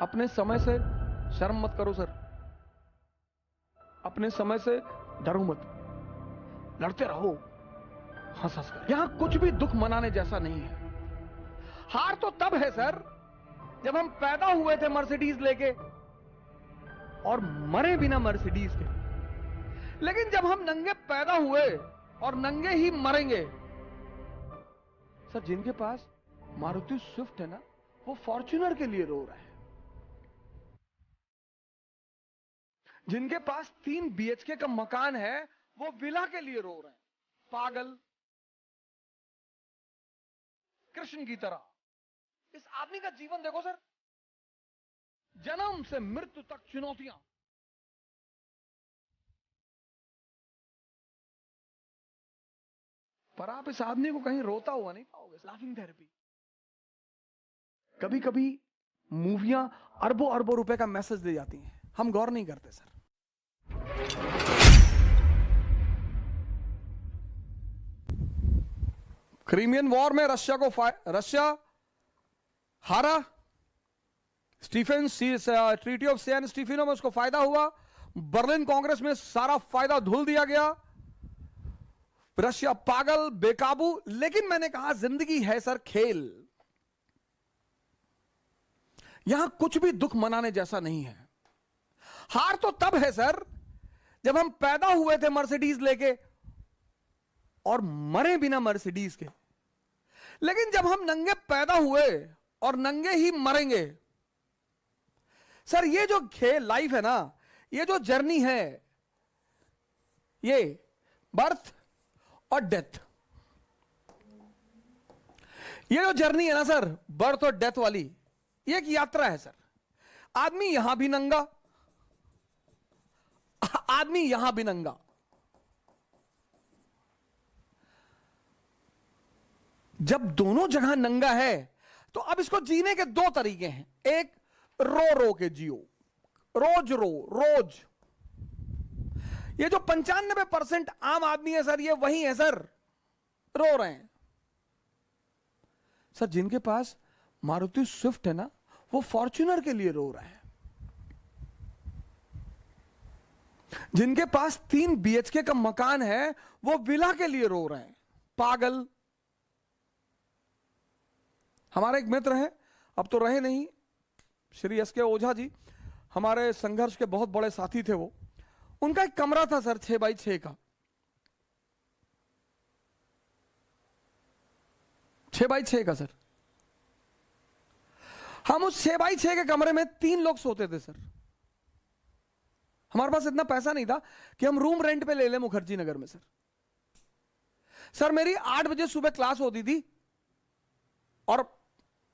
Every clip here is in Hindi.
अपने समय से शर्म मत करो सर। अपने समय से डरो मत, लड़ते रहो हंस हंस कर। यहां कुछ भी दुख मनाने जैसा नहीं है। हार तो तब है सर जब हम पैदा हुए थे मर्सिडीज लेके और मरे बिना मर्सिडीज के। लेकिन जब हम नंगे पैदा हुए और नंगे ही मरेंगे। सर जिनके पास मारुति स्विफ्ट है ना, वो फॉर्च्यूनर के लिए रो रहा है। जिनके पास 3 BHK का मकान है, वो विला के लिए रो रहे हैं। पागल कृष्ण की तरह। इस आदमी का जीवन देखो सर, जन्म से मृत्यु तक चुनौतियां। पर आप इस आदमी को कहीं रोता हुआ नहीं पाओगे। Laughing therapy. कभी कभी मूवियां अरबों अरबों रुपए का मैसेज दे जाती हैं, हम गौर नहीं करते सर। क्रीमियन वॉर में रशिया हारा। Stephen treaty of San Stefano में उसको फायदा हुआ। बर्लिन कांग्रेस में सारा फायदा धुल दिया गया। रशिया पागल बेकाबू। लेकिन मैंने कहा जिंदगी है सर खेल। यहां कुछ भी दुख मनाने जैसा नहीं है। हार तो तब है सर जब हम पैदा हुए थे मर्सिडीज लेके और मरे बिना मर्सिडीज के। लेकिन जब हम नंगे पैदा हुए और नंगे ही मरेंगे। सर ये जो खेल लाइफ है ना, ये जो जर्नी है, ये बर्थ और डेथ, ये जो जर्नी है ना सर, बर्थ और डेथ वाली, ये एक यात्रा है सर। आदमी यहां भी नंगा, आदमी यहां भी नंगा। जब दोनों जगह नंगा है तो अब इसको जीने के 2 तरीके हैं। एक, रो रो के जियो, रोज रो रोज। ये जो 95% आम आदमी है सर, ये वही है सर, रो रहे हैं। सर जिनके पास मारुति स्विफ्ट है ना, वो फॉर्च्यूनर के लिए रो रहा है। जिनके पास 3 BHK का मकान है, वो विला के लिए रो रहे हैं। पागल। हमारे एक मित्र हैं, अब तो रहे नहीं, श्री SK ओझा जी, हमारे संघर्ष के बहुत बड़े साथी थे वो। उनका एक कमरा था सर 6x6 का, 6x6 का सर। हम उस 6x6 के कमरे में 3 लोग सोते थे सर। हमारे पास इतना पैसा नहीं था कि हम रूम रेंट पे ले लें मुखर्जी नगर में सर। सर मेरी 8 बजे सुबह क्लास होती थी, और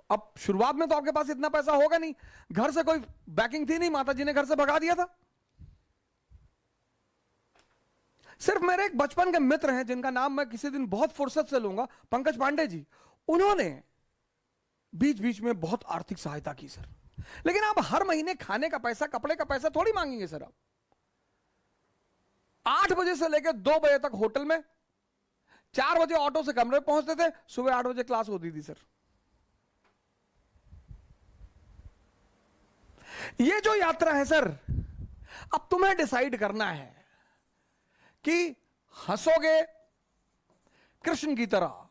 अब शुरुआत में तो आपके पास इतना पैसा होगा नहीं, घर से कोई बैकिंग थी नहीं, माता जी ने घर से भगा दिया था। सिर्फ मेरे एक बचपन के मित्र हैं जिनका नाम मैं किसी दिन बहुत फुर्सत से लूंगा, पंकज पांडे जी, उन्होंने बीच बीच में बहुत आर्थिक सहायता की सर। लेकिन आप हर महीने खाने का पैसा, कपड़े का पैसा थोड़ी मांगेंगे सर। आप 8 बजे से लेकर 2 बजे तक होटल में, 4 बजे ऑटो से कमरे पहुंचते थे, सुबह 8 बजे क्लास होती थी सर। ये जो यात्रा है सर, अब तुम्हें डिसाइड करना है कि हंसोगे कृष्ण की तरह।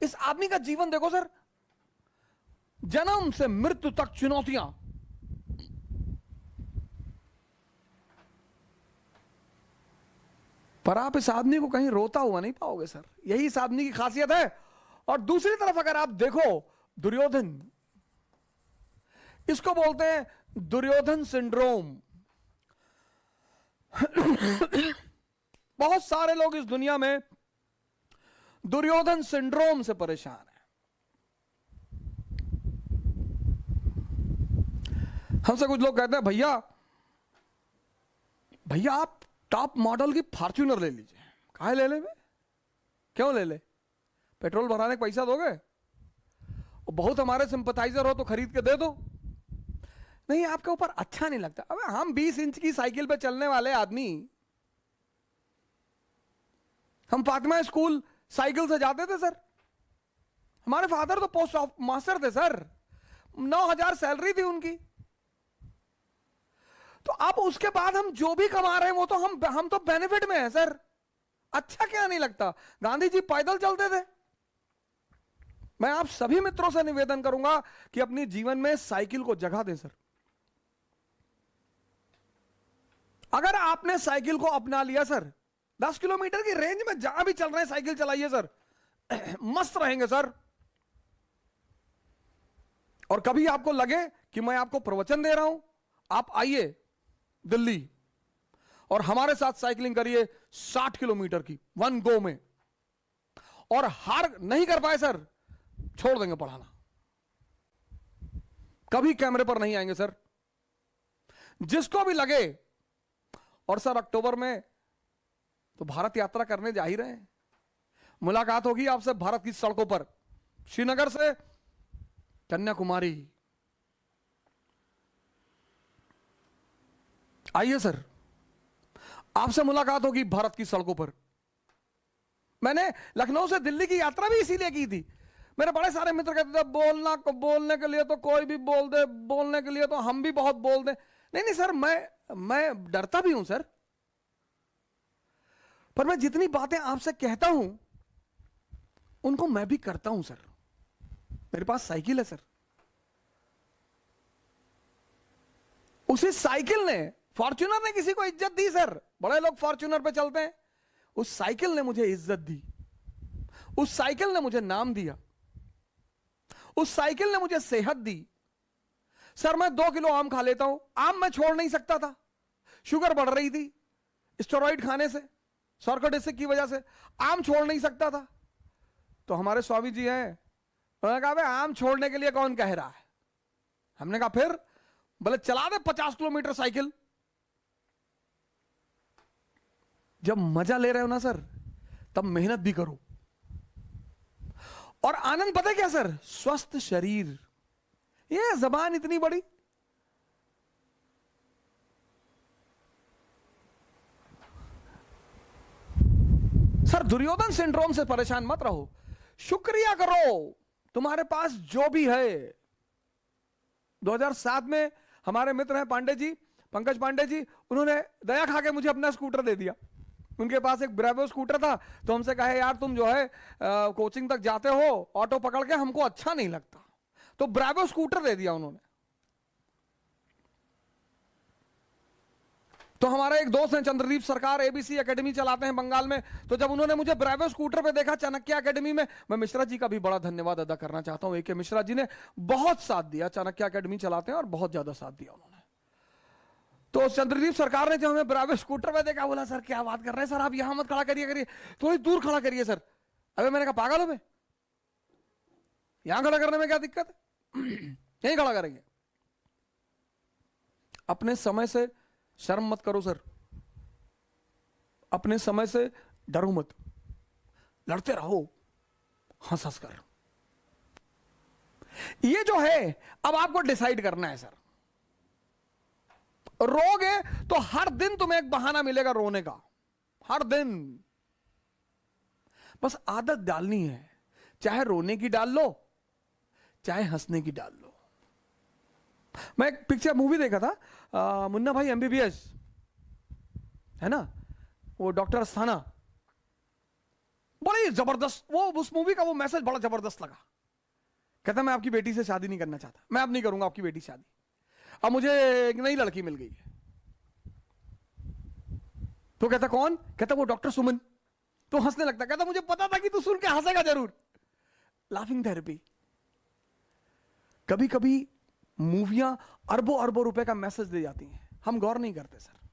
इस आदमी का जीवन देखो सर, जन्म से मृत्यु तक चुनौतियां। पर आप इस आदमी को कहीं रोता हुआ नहीं पाओगे सर। यही इस आदमी की खासियत है। और दूसरी तरफ अगर आप देखो दुर्योधन, इसको बोलते हैं दुर्योधन सिंड्रोम। बहुत सारे लोग इस दुनिया में दुर्योधन सिंड्रोम से परेशान हैं। हमसे कुछ लोग कहते हैं, भैया भैया आप टॉप मॉडल की फॉर्च्यूनर ले लीजिए। काहे ले ले बे? क्यों ले ले? पेट्रोल भराने का पैसा दोगे? और बहुत हमारे सिंपथाइजर हो तो खरीद के दे दो। नहीं, आपके ऊपर अच्छा नहीं लगता। अबे हम 20 इंच की साइकिल पे चलने वाले आदमी, हम फातिमा स्कूल साइकिल से जाते थे सर। हमारे फादर तो पोस्ट मास्टर थे सर, 9,000 सैलरी थी उनकी। तो अब उसके बाद हम जो भी कमा रहे हैं वो तो हम तो बेनिफिट में है सर। अच्छा क्या नहीं लगता? गांधी जी पैदल चलते थे। मैं आप सभी मित्रों से निवेदन करूंगा कि अपनी जीवन में साइकिल को जगह दें सर। अगर आपने साइकिल को अपना लिया सर, 10 किलोमीटर की रेंज में जहां भी चल रहे हैं साइकिल चलाइए सर। मस्त रहेंगे सर। और कभी आपको लगे कि मैं आपको प्रवचन दे रहा हूं, आप आइए दिल्ली और हमारे साथ साइकिलिंग करिए 60 किलोमीटर की वन गो में। और हार नहीं कर पाए सर, छोड़ देंगे पढ़ाना, कभी कैमरे पर नहीं आएंगे सर। जिसको भी लगे। और सर अक्टूबर में तो भारत यात्रा करने जा ही रहे हैं। मुलाकात होगी आपसे भारत की सड़कों पर, श्रीनगर से कन्याकुमारी। आइए सर, आपसे मुलाकात होगी भारत की सड़कों पर। मैंने लखनऊ से दिल्ली की यात्रा भी इसीलिए की थी। मेरे बड़े सारे मित्र कहते थे बोलने के लिए तो कोई भी बोल दे, बोलने के लिए तो हम भी बहुत बोल दे। नहीं नहीं सर, मैं डरता भी हूं सर, पर मैं जितनी बातें आपसे कहता हूं उनको मैं भी करता हूं सर। मेरे पास साइकिल है सर। उसी साइकिल ने, फॉर्च्यूनर ने किसी को इज्जत दी सर। बड़े लोग फॉर्च्यूनर पे चलते हैं। उस साइकिल ने मुझे इज्जत दी। उस साइकिल ने मुझे नाम दिया। उस साइकिल ने मुझे सेहत दी। सर मैं 2 किलो आम खा लेता हूं। आम मैं छोड़ नहीं सकता था, शुगर बढ़ रही थी स्टेरॉइड खाने से, सर्कट एसिड की वजह से आम छोड़ नहीं सकता था। तो हमारे स्वामी जी हैं, उन्होंने कहा भाई आम छोड़ने के लिए कौन कह रहा है। हमने कहा फिर, बोले चला दे 50 किलोमीटर साइकिल। जब मजा ले रहे हो ना सर, तब मेहनत भी करो। और आनंद पता है क्या सर? स्वस्थ शरीर। ये जबान इतनी बड़ी। सर दुर्योधन सिंड्रोम से परेशान मत रहो, शुक्रिया करो तुम्हारे पास जो भी है। 2007 में हमारे मित्र हैं पांडे जी, पंकज पांडे जी, उन्होंने दया खा के मुझे अपना स्कूटर दे दिया। उनके पास एक ब्रेवो स्कूटर था, तो हमसे कहे यार तुम जो है कोचिंग तक जाते हो ऑटो पकड़ के, हमको अच्छा नहीं लगता, तो ब्रेवो स्कूटर दे दिया उन्होंने। तो हमारे एक दोस्त हैं चंद्रदीप सरकार, एबीसी एकेडमी चलाते हैं बंगाल में। तो जब उन्होंने मुझे ब्रेवो स्कूटर पे देखा चाणक्य एकेडमी में, मैं मिश्रा जी का भी बड़ा धन्यवाद अदा करना चाहता हूं। ए.के. मिश्रा जी ने बहुत साथ दिया, चाणक्य एकेडमी चलाते हैं और बहुत ज्यादा साथ दिया उन्होंने। तो चंद्रदीप सरकार ने जब हमें ब्रेवो स्कूटर पे देखा, बोला सर क्या बात कर रहे हैं सर, आप यहां मत खड़ा करिए, थोड़ी दूर खड़ा करिए सर। अबे मैंने कहा पागल हो मैं, यहां खड़ा करने में क्या दिक्कत है, यहीं खड़ा करेंगे। अपने समय से शर्म मत करो सर, अपने समय से डरो मत, लड़ते रहो हंस हंस कर। ये जो है अब आपको डिसाइड करना है सर। रोगे तो हर दिन तुम्हें एक बहाना मिलेगा रोने का, हर दिन। बस आदत डालनी है, चाहे रोने की डाल लो चाहे हंसने की डाल लो। मैं एक पिक्चर मूवी देखा था, मुन्ना भाई एमबीबीएस है ना, वो डॉक्टर अस्थाना, बड़ी जबरदस्त वो, उस मूवी का वो मैसेज बड़ा जबरदस्त लगा। कहता मैं आपकी बेटी से शादी नहीं करना चाहता, मैं अब नहीं करूंगा आपकी बेटी से शादी, अब मुझे एक नई लड़की मिल गई है। तो कहता कौन? कहता वो डॉक्टर सुमन। तो हंसने लगता, कहता मुझे पता था कि तू सुन के हंसेगा जरूर। Laughing therapy. कभी कभी मूवियां अरबों अरबों रुपए का मैसेज दे जाती हैं, हम गौर नहीं करते सर।